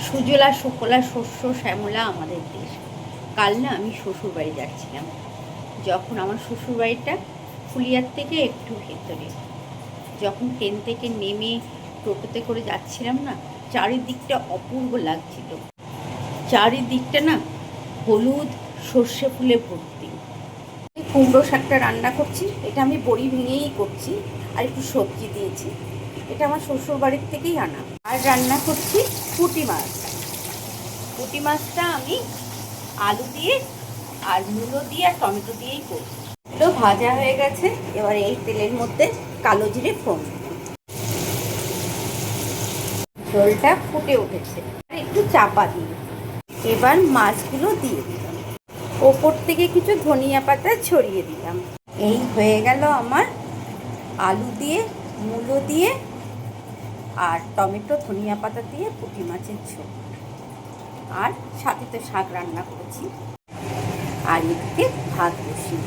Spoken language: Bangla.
সুজলা সুফলা শস্য শ্যামলা আমাদের দেশ। কাল না আমি শ্বশুরবাড়ি যাচ্ছিলাম। যখন আমার শ্বশুরবাড়িটা ফুলিয়ার থেকে একটু ভেতরে, যখন ট্রেন থেকে নেমে টোটোতে করে যাচ্ছিলাম না, চারিদিকটা অপূর্ব লাগছিল। চারিদিকটা না হলুদ সর্ষে ফুলে ভর্তি। কুমড়ো শাকটা রান্না করছি, এটা আমি বড়ি ভেঙেই করছি আর একটু সবজি দিয়েছি। এটা আমার শ্বশুরবাড়ির থেকেই আনা। আর রান্না করছি পুঁটি মাছ। পুঁটি মাছটা আমি আলু দিয়ে আর মূলো দিয়ে আর টমেটো দিয়েই করব। এগুলো ভাজা হয়ে গেছে, এবার এই তেলের মধ্যে কালো জিরে ফোড়ন, ঝোলটা ফুটে উঠেছে আর একটু চাপা দিয়ে এবার মাছগুলো দিয়ে দিলাম, ওপর থেকে কিছু ধনিয়া পাতা ছড়িয়ে দিলাম। এই হয়ে গেল আমার আলু দিয়ে মূলো দিয়ে আর টমেটো ধনিয়া পাতা দিয়ে পুঁটি মাছের ঝোল। আর সাথে তো শাক রান্না করেছি আর এদিকে ভাত বসিয়ে